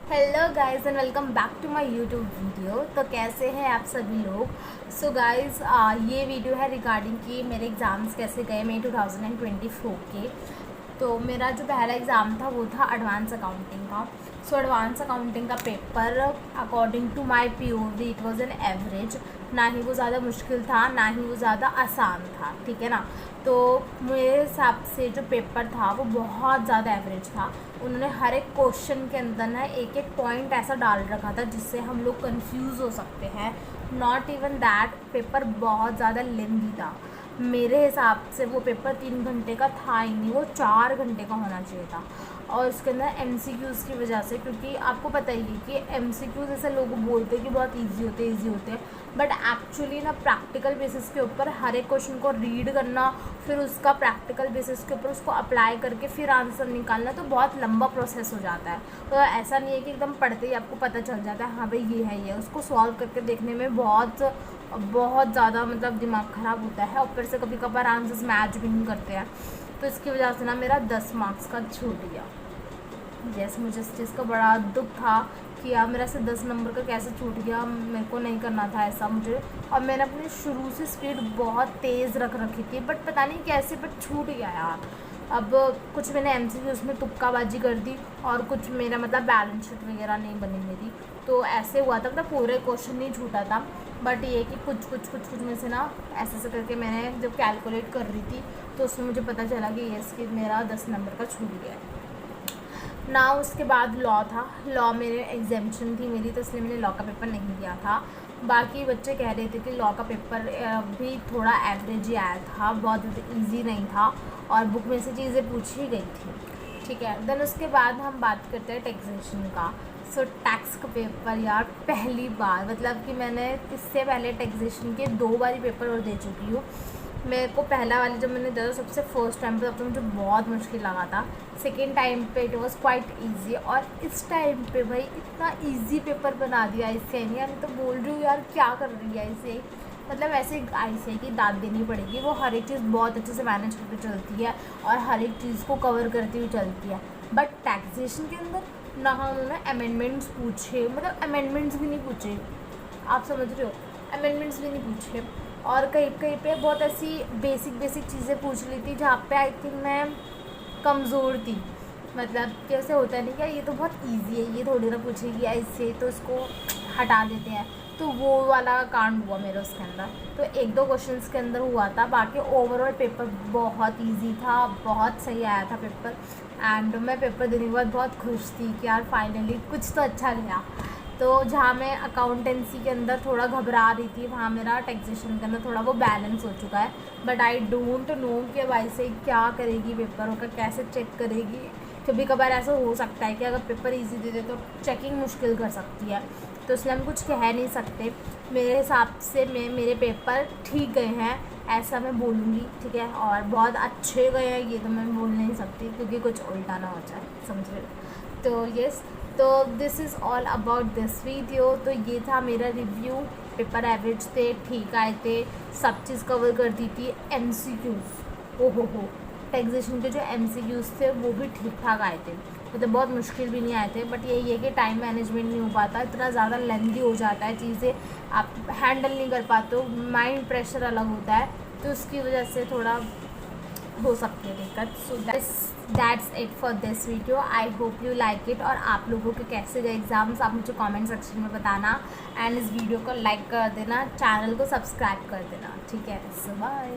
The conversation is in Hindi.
Hello guys and welcome back to my YouTube video. तो कैसे हैं आप सभी लोग। सो गाइस, ये वीडियो है रिगार्डिंग कि मेरे एग्ज़ाम्स कैसे गए मई 2024 के। तो मेरा जो पहला एग्ज़ाम था वो था एडवांस अकाउंटिंग का। सो एडवांस अकाउंटिंग का paper according to my POV it was an average. ना ही वो ज़्यादा मुश्किल था ना ही वो ज़्यादा आसान था, ठीक है ना। तो मेरे हिसाब से जो पेपर था वो बहुत ज़्यादा एवरेज था। उन्होंने हर एक क्वेश्चन के अंदर ना एक एक पॉइंट ऐसा डाल रखा था जिससे हम लोग कंफ्यूज हो सकते हैं। नॉट इवन दैट, पेपर बहुत ज़्यादा लेंदी था। मेरे हिसाब से वो पेपर 3 घंटे का था ही नहीं, वो 4 घंटे का होना चाहिए था। और उसके अंदर एमसीक्यूज़ की वजह से, क्योंकि आपको पता ही है कि एमसीक्यूज़ ऐसे लोग बोलते हैं कि बहुत इजी होते हैं, बट एक्चुअली ना प्रैक्टिकल बेसिस के ऊपर हर एक क्वेश्चन को रीड करना, फिर उसका प्रैक्टिकल बेसिस के ऊपर उसको अप्लाई करके फिर आंसर निकालना तो बहुत लंबा प्रोसेस हो जाता है। तो ऐसा नहीं है कि एकदम पढ़ते ही आपको पता चल जाता है हाँ भाई ये है, ये उसको सॉल्व करके देखने में बहुत बहुत ज़्यादा मतलब दिमाग ख़राब होता है। और फिर से कभी कभार आंसर्स मैच भी नहीं करते हैं। तो इसकी वजह से ना मेरा 10 मार्क्स का छूट गया। यस, मुझे इस चीज़ का बड़ा दुख था कि यार मेरा से 10 नंबर का कैसे छूट गया। मेरे को नहीं करना था ऐसा मुझे। और मैंने अपनी शुरू से स्पीड बहुत तेज़ रख रखी थी, बट पता नहीं कैसे बट छूट गया यार। अब कुछ मैंने एमसीक्यू उसमें तुक्काबाजी कर दी और कुछ मेरा मतलब बैलेंस शीट वगैरह नहीं बनी मेरी। तो ऐसे हुआ था, मतलब पूरे क्वेश्चन नहीं छूटा था, बट ये कि कुछ में से ना ऐसे करके मैंने जब कैलकुलेट कर रही थी तो उसमें मुझे पता चला कि यस कि मेरा 10 नंबर का छूट गया है ना। उसके बाद लॉ था। लॉ मेरे एग्जामिशन थी मेरी, तो इसलिए मैंने लॉ का पेपर नहीं दिया था। बाकी बच्चे कह रहे थे कि लॉ का पेपर भी थोड़ा एवरेज ही आया था, बहुत इजी नहीं था और बुक में से चीज़ें पूछी गई थी, ठीक है। देन उसके बाद हम बात करते हैं टैक्सेशन का। सो टैक्स का पेपर यार पहली बार, मतलब कि मैंने इससे पहले टैक्सेशन के 2 बार पेपर और दे चुकी हूँ। मेरे को पहला वाला जब मैंने दिया सबसे फर्स्ट टाइम पे, तब तो मुझे बहुत मुश्किल लगा था। सेकेंड टाइम पे इट वॉज क्वाइट ईजी, और इस टाइम पे भाई इतना ईजी पेपर बना दिया इससे। नहीं यार, मैं तो बोल रही हूँ यार क्या कर रही है इसे। मतलब ऐसे ऐसे कि दाद देनी पड़ेगी, वो हर एक चीज़ बहुत अच्छे से मैनेज करके चलती है और हर एक चीज़ को कवर करती हुई चलती है। बट टैक्सेशन के अंदर ना उन्होंने अमेंडमेंट्स पूछे, मतलब अमेंडमेंट्स भी नहीं पूछे, आप समझ रहे हो, अमेंडमेंट्स भी नहीं पूछे। और कहीं कहीं पे बहुत ऐसी बेसिक चीज़ें पूछ ली थी जहाँ पे आई थिंक मैं कमज़ोर थी। मतलब कैसे होता है नहीं क्या, ये तो बहुत इजी है, ये थोड़ी ना पूछेगी ऐसे, तो इसको हटा देते हैं। तो वो वाला कांड हुआ मेरे उसके अंदर। तो 1-2 क्वेश्चंस के अंदर हुआ था, बाकी ओवरऑल पेपर बहुत इजी था, बहुत सही आया था पेपर। एंड मैं पेपर देने के बाद बहुत खुश थी कि यार फाइनली कुछ तो अच्छा गया। तो जहाँ मैं अकाउंटेंसी के अंदर थोड़ा घबरा रही थी, वहाँ मेरा टैक्सेशन के अंदर थोड़ा वो बैलेंस हो चुका है। बट आई डोंट नो कि भाई से क्या करेगी, पेपरों का कैसे चेक करेगी। कभी कभार ऐसा हो सकता है कि अगर पेपर इजी दे दे तो चेकिंग मुश्किल कर सकती है, तो इसलिए हम कुछ कह नहीं सकते। मेरे हिसाब से मेरे पेपर ठीक गए हैं ऐसा मैं बोलूँगी, ठीक है। और बहुत अच्छे गए हैं ये तो मैं बोल नहीं सकती, क्योंकि कुछ उल्टा ना हो जाए, समझ रहे हो। तो यस, तो this is all about this video. तो ये था मेरा रिव्यू। पेपर एवरेज थे, ठीक आए थे, सब चीज़ कवर कर दी थी। एमसीक्यूज़ हो टैक्सेशन के जो एमसीक्यूज़ थे वो भी ठीक ठाक आए थे, मतलब बहुत मुश्किल भी नहीं आए थे। बट यही है कि टाइम मैनेजमेंट नहीं हो पाता, इतना ज़्यादा लेंथी हो जाता है, चीज़ें आप हैंडल नहीं कर पाते हो, माइंड प्रेशर अलग होता है, तो उसकी वजह से थोड़ा हो सकती है दिक्कत। So that's it for this video. I hope you like it. और आप लोगों के कैसे गए एग्ज़ाम्स आप मुझे कमेंट सेक्शन में बताना। एंड इस वीडियो को लाइक कर देना, चैनल को सब्सक्राइब कर देना, ठीक है। सो बाय।